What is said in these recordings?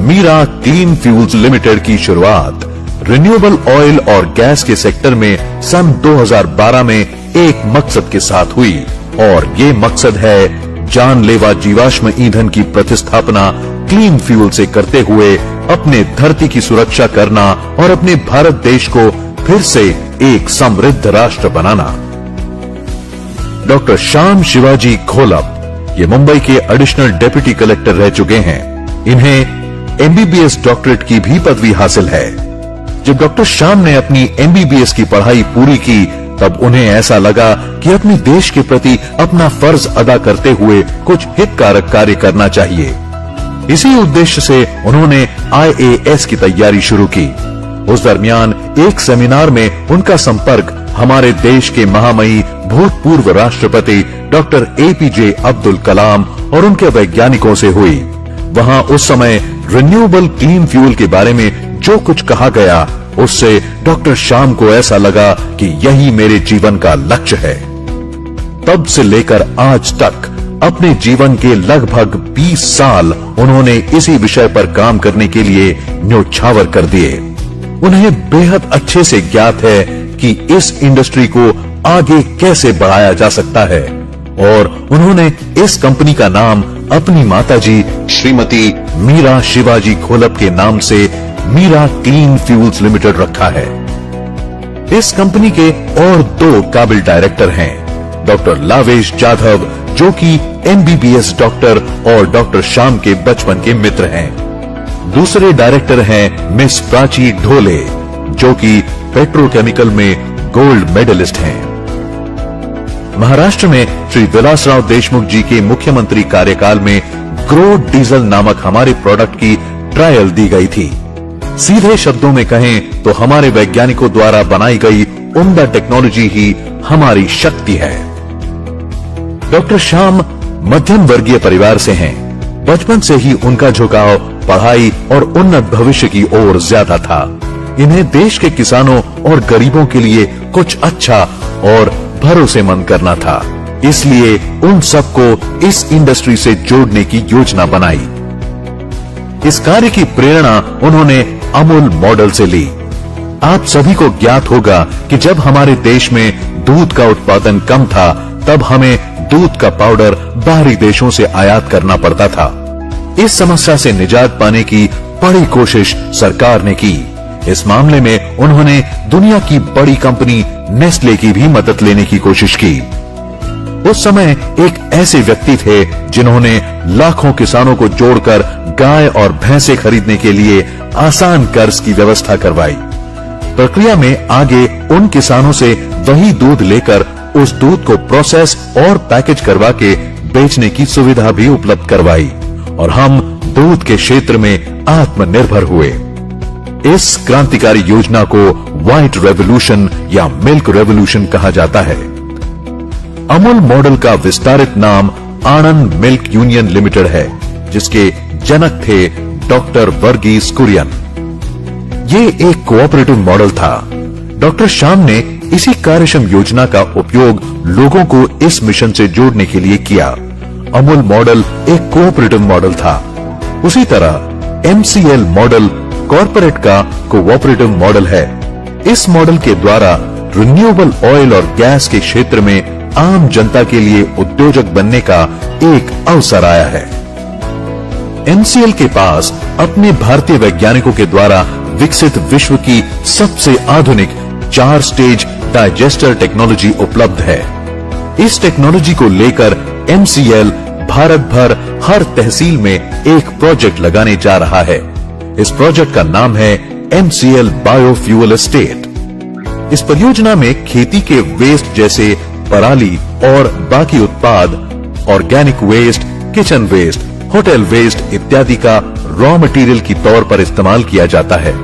Meera clean fuels limited की शुरुआत renewable oil और गैस के सेक्टर में सन 2012 में एक मकसद के साथ हुई और ये मकसद है जानलेवा जीवाश्म ईंधन की प्रतिस्थापना क्लीन फ्यूल से करते हुए अपने धरती की सुरक्षा करना और अपने भारत देश को फिर से एक समृद्ध राष्ट्र बनाना। डॉक्टर श्याम शिवाजी घोलप ये मुंबई के एडिशनल डेप्यूटी कलेक्टर रह चुके हैं। इन्हें एमबीबीएस डॉक्टरेट की भी पदवी हासिल है। जब डॉक्टर श्याम ने अपनी एमबीबीएस की पढ़ाई पूरी की तब उन्हें ऐसा लगा कि अपने देश के प्रति अपना फर्ज अदा करते हुए कुछ हितकारक कार्य करना चाहिए। इसी उद्देश्य से उन्होंने IAS की तैयारी शुरू की। उस दरमियान एक सेमिनार में उनका संपर्क हमारे देश के महामहिम भूतपूर्व राष्ट्रपति डॉक्टर APJ अब्दुल कलाम और उनके वैज्ञानिकों से हुई। वहां उस समय रिन्यूएबल क्लीन फ्यूल के बारे में जो कुछ कहा गया उससे डॉक्टर श्याम को ऐसा लगा कि यही मेरे जीवन का लक्ष्य है। तब से लेकर आज तक अपने जीवन के लगभग 20 साल उन्होंने इसी विषय पर काम करने के लिए न्योछावर कर दिए। उन्हें बेहद अच्छे से ज्ञात है कि इस इंडस्ट्री को आगे कैसे बढ़ाया जा सकता है और उन्होंने इस कंपनी का नाम अपनी माताजी श्रीमती मीरा शिवाजी घोलप के नाम से मीरा क्लीन फ्यूल्स लिमिटेड रखा है। इस कंपनी के और 2 काबिल डायरेक्टर हैं, डॉक्टर लावेश जाधव जो कि MBBS डॉक्टर और डॉक्टर श्याम के बचपन के मित्र हैं। दूसरे डायरेक्टर हैं मिस प्राची ढोले जो कि पेट्रोकेमिकल में गोल्ड मेडलिस्ट हैं। महाराष्ट्र में श्री विलासराव देशमुख जी के मुख्यमंत्री कार्यकाल में ग्रो डीजल नामक हमारे प्रोडक्ट की ट्रायल दी गई थी। सीधे शब्दों में कहें तो हमारे वैज्ञानिकों द्वारा बनाई गई उम्दा टेक्नोलॉजी ही हमारी शक्ति है। डॉक्टर श्याम मध्यम वर्गीय परिवार से हैं। बचपन से ही उनका झुकाव पढ़ाई और उन्नत भविष्य की ओर ज्यादा था। इन्हें देश के किसानों और गरीबों के लिए कुछ अच्छा और भरोसेमंद करना था, इसलिए उन सबको इस इंडस्ट्री से जोड़ने की योजना बनाई। इस कार्य की प्रेरणा उन्होंने अमूल मॉडल से ली। आप सभी को ज्ञात होगा कि जब हमारे देश में दूध का उत्पादन कम था तब हमें दूध का पाउडर बाहरी देशों से आयात करना पड़ता था। इस समस्या से निजात पाने की बड़ी कोशिश सरकार ने की। इस मामले में उन्होंने दुनिया की बड़ी कंपनी नेस्ले की भी मदद लेने की कोशिश की। उस समय एक ऐसे व्यक्ति थे जिन्होंने लाखों किसानों को जोड़कर गाय और भैंसे खरीदने के लिए आसान कर्ज की व्यवस्था करवाई। प्रक्रिया में आगे उन किसानों से वही दूध लेकर उस दूध को प्रोसेस और पैकेज करवा के बेचने की सुविधा भी उपलब्ध करवाई और हम दूध के क्षेत्र में आत्मनिर्भर हुए। इस क्रांतिकारी योजना को व्हाइट रेवोल्यूशन या मिल्क रेवोल्यूशन कहा जाता है। अमूल मॉडल का विस्तारित नाम आनंद मिल्क यूनियन लिमिटेड है, जिसके जनक थे डॉक्टर वर्गीस कुरियन। ये एक कोऑपरेटिव मॉडल था। डॉक्टर श्याम ने इसी कार्यक्षम योजना का उपयोग लोगों को इस मिशन से जोड़ने के लिए किया। अमूल मॉडल एक कोऑपरेटिव मॉडल था। उसी तरह MCL मॉडल कॉर्पोरेट का कोऑपरेटिव मॉडल है। इस मॉडल के द्वारा रिन्यूएबल ऑयल और गैस के क्षेत्र में आम जनता के लिए उद्योजक बनने का एक अवसर आया है। MCL के पास अपने भारतीय वैज्ञानिकों के द्वारा विकसित विश्व की सबसे आधुनिक 4 स्टेज डाइजेस्टर टेक्नोलॉजी उपलब्ध है। इस टेक्नोलॉजी को लेकर MCL भारत भर हर तहसील में एक प्रोजेक्ट लगाने जा रहा है। इस प्रोजेक्ट का नाम है MCL बायोफ्यूल एस्टेट। इस परियोजना में खेती के वेस्ट जैसे पराली और बाकी उत्पाद, organic waste, kitchen waste, hotel waste इत्यादि का रॉ मटेरियल की तौर पर इस्तेमाल किया जाता है,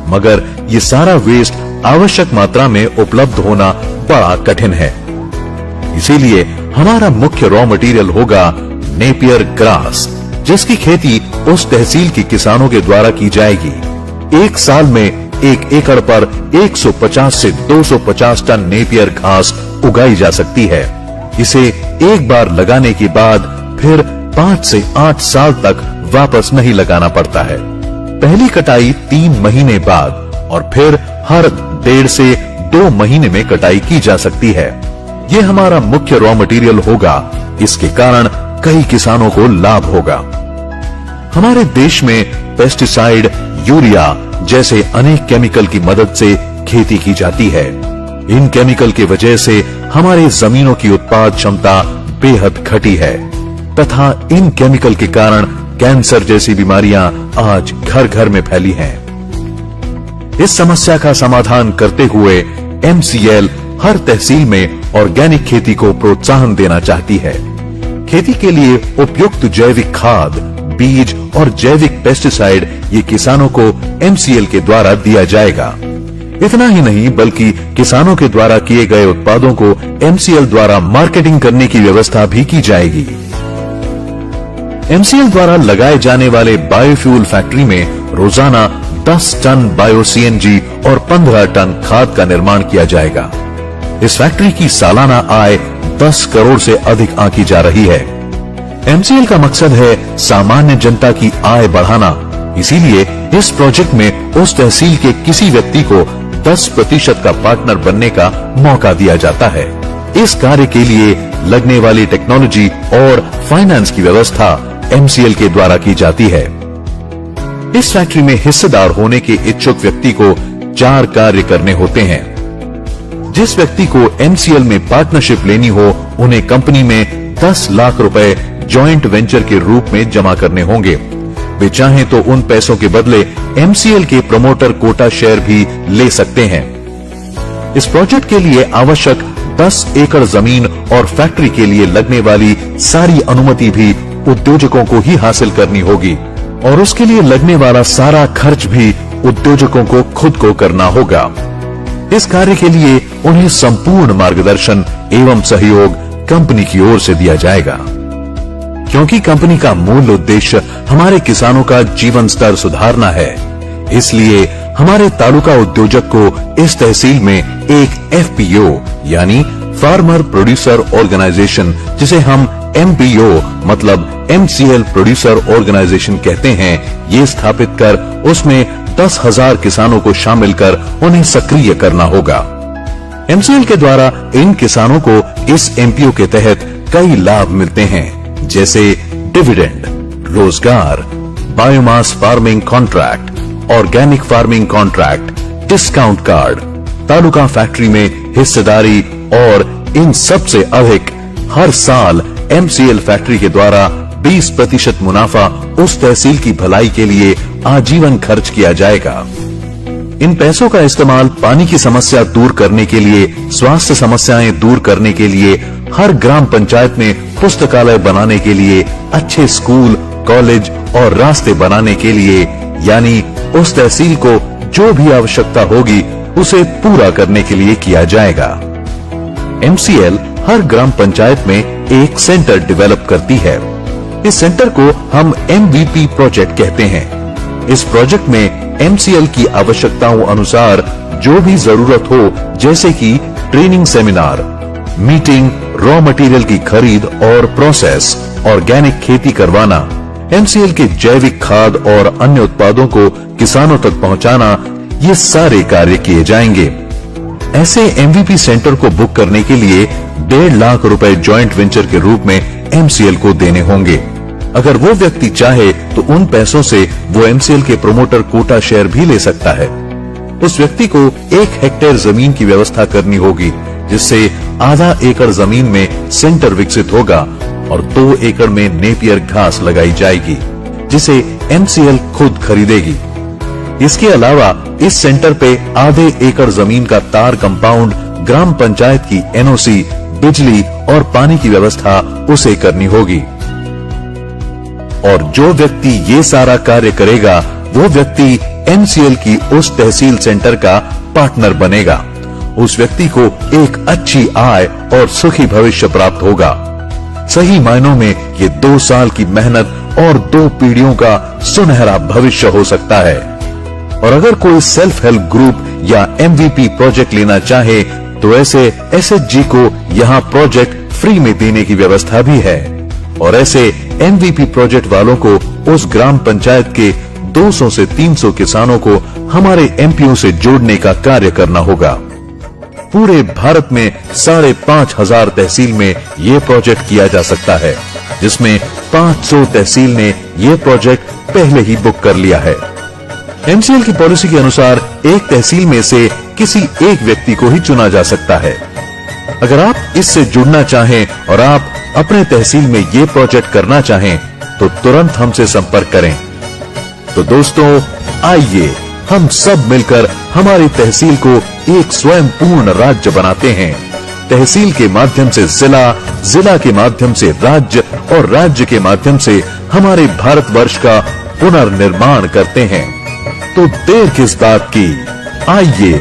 मगर ये सारा वेस्ट आवश्यक मात्रा में उपलब्ध होना बड़ा कठिन है। इसीलिए हमारा मुख्य रॉ मटेरियल होगा नेपियर ग्रास, जिसकी खेती उस तहसील के किसानों के द्वारा की जाएगी। एक साल में 1 एकड़ पर 150 से 250 टन नेपियर घास उगाई जा सकती है। इसे एक बार लगाने के बाद फिर 5 से 8 साल तक वापस नहीं लगाना पड़ता है। पहली कटाई 3 महीने बाद और फिर हर 1.5 से 2 महीने में कटाई की जा सकती है। ये हमारा मुख्य रॉ मटेरियल होगा। इसके कारण कई किसानों को लाभ होगा। हमारे देश में पेस्टिसाइड, यूरिया जैसे अनेक केमिकल की मदद से खेती की जाती है। इन केमिकल की वजह से हमारे जमीनों की उत्पाद क्षमता बेहद घटी है तथा इन केमिकल के कारण कैंसर जैसी बीमारियां आज घर घर में फैली हैं। इस समस्या का समाधान करते हुए एमसीएल हर तहसील में ऑर्गेनिक खेती को प्रोत्साहन देना चाहती है। खेती के लिए उपयुक्त जैविक खाद, बीज और जैविक पेस्टिसाइड ये किसानों को एमसीएल के द्वारा दिया जाएगा। इतना ही नहीं बल्कि किसानों के द्वारा किए गए उत्पादों को एमसीएल द्वारा मार्केटिंग करने की व्यवस्था भी की जाएगी। एमसीएल द्वारा लगाए जाने वाले बायोफ्यूल फैक्ट्री में रोजाना 10 टन बायो सीएनजी और 15 टन खाद का निर्माण किया जाएगा। इस फैक्ट्री की सालाना आय 10 करोड़ से अधिक आंकी जा रही है। एमसीएल का मकसद है सामान्य जनता की आय बढ़ाना। इसीलिए इस प्रोजेक्ट में उस तहसील के किसी व्यक्ति को 10% का पार्टनर बनने का मौका दिया जाता है। इस कार्य के लिए लगने वाली टेक्नोलॉजी और फाइनेंस की व्यवस्था एमसीएल के द्वारा की जाती है। इस फैक्ट्री में हिस्सेदार होने के इच्छुक व्यक्ति को 4 कार्य करने होते हैं। जिस व्यक्ति को एमसीएल में पार्टनरशिप लेनी हो, उन्हें कंपनी में 10 लाख रुपए जॉइंट वेंचर के रूप में जमा करने होंगे। वे चाहें तो उन पैसों के बदले एमसीएल के प्रमोटर कोटा शेयर भी ले सकते हैं। इस प्रोजेक्ट के लिए आवश्यक 10 एकड़ जमीन और फैक्ट्री के लिए लगने वाली सारी अनुमति भी उद्योजकों को ही हासिल करनी होगी और उसके लिए लगने वाला सारा खर्च भी उद्योजकों को खुद को करना होगा। इस कार्य के लिए उन्हें संपूर्ण मार्गदर्शन एवं सहयोग कंपनी की ओर से दिया जाएगा। क्योंकि कंपनी का मूल उद्देश्य हमारे किसानों का जीवन स्तर सुधारना है, इसलिए हमारे तालुका उद्योजक को इस तहसील में एक एफपीओ यानी फार्मर प्रोड्यूसर ऑर्गेनाइजेशन, जिसे हम एमपीओ मतलब एमसीएल प्रोड्यूसर ऑर्गेनाइजेशन कहते हैं, ये स्थापित कर उसमें 10,000 किसानों को शामिल कर उन्हें सक्रिय करना होगा। एमसीएल के द्वारा इन किसानों को इस एमपीओ के तहत कई लाभ मिलते हैं, जैसे डिविडेंड, रोजगार, biomass farming contract, organic farming contract, discount card, taluka factory में हिस्सेदारी और इन सबसे अधिक हर साल एमसीएल फैक्ट्री के द्वारा 20% मुनाफा उस तहसील की भलाई के लिए आजीवन खर्च किया जाएगा। इन पैसों का इस्तेमाल पानी की समस्या दूर करने के लिए, स्वास्थ्य समस्याएं दूर करने के लिए, हर ग्राम पंचायत में पुस्तकालय बनाने के लिए, अच्छे स्कूल, कॉलेज और रास्ते बनाने के लिए, यानी उस तहसील को जो भी आवश्यकता होगी उसे पूरा करने के लिए किया जाएगा। एमसीएल हर ग्राम पंचायत में एक सेंटर डेवलप करती है। इस सेंटर को हम एमवीपी प्रोजेक्ट कहते हैं। इस प्रोजेक्ट में एमसीएल की आवश्यकताओं अनुसार जो भी जरूरत हो, जैसे कि training seminar, meeting, raw material की खरीद और प्रोसेस, ऑर्गेनिक खेती करवाना, एमसीएल के जैविक खाद और अन्य उत्पादों को किसानों तक पहुंचाना, ये सारे कार्य किए जाएंगे। ऐसे एमवीपी सेंटर को बुक करने के लिए 1.5 लाख रुपए जॉइंट वेंचर के रूप में एमसीएल को देने होंगे। अगर वो व्यक्ति चाहे तो उन पैसों से वो एमसीएल के प्रमोटर कोटा शेयर भी ले सकता है। उस व्यक्ति को 1 हेक्टेयर जमीन की व्यवस्था करनी होगी, जिससे आधा एकड़ जमीन में सेंटर विकसित होगा और 2 एकड़ में नेपियर घास लगाई जाएगी, जिसे एमसीएल खुद खरीदेगी। इसके अलावा इस सेंटर पे आधे एकड़ जमीन का तार कंपाउंड, ग्राम पंचायत की एनओसी, बिजली और पानी की व्यवस्था उसे करनी होगी। और जो व्यक्ति ये सारा कार्य करेगा, वो व्यक्ति एमसीएल की उस तहसील सेंटर का पार्टनर बनेगा। उस व्यक्ति को एक अच्छी आय और सुखी भविष्य प्राप्त होगा। सही मायनों में ये 2 साल की मेहनत और 2 पीढ़ियों का सुनहरा भविष्य हो सकता है। और अगर कोई सेल्फ हेल्प ग्रुप या एमवीपी प्रोजेक्ट लेना चाहे तो ऐसे एसएचजी को यहाँ प्रोजेक्ट फ्री में देने की व्यवस्था भी है। और ऐसे एमवीपी प्रोजेक्ट वालों को उस ग्राम पंचायत के 200 से 300 किसानों को हमारे एमपीओ से जोड़ने का कार्य करना होगा। पूरे भारत में 5,500 तहसील में ये प्रोजेक्ट किया जा सकता है, जिसमें 500 तहसील ने ये प्रोजेक्ट पहले ही बुक कर लिया है। एमसीएल की पॉलिसी के अनुसार एक तहसील में से किसी एक व्यक्ति को ही चुना जा सकता है। अगर आप इससे जुड़ना चाहें और आप अपने तहसील में ये प्रोजेक्ट करना चाहें तो तुरंत हमसे संपर्क करें। तो दोस्तों, आइए हम सब मिलकर हमारी तहसील को एक स्वयं पूर्ण राज्य बनाते हैं। तहसील के माध्यम से जिला, जिला के माध्यम से राज्य और राज्य के माध्यम से हमारे भारतवर्ष का पुनर्निर्माण करते हैं। तो देर किस बात की, आइए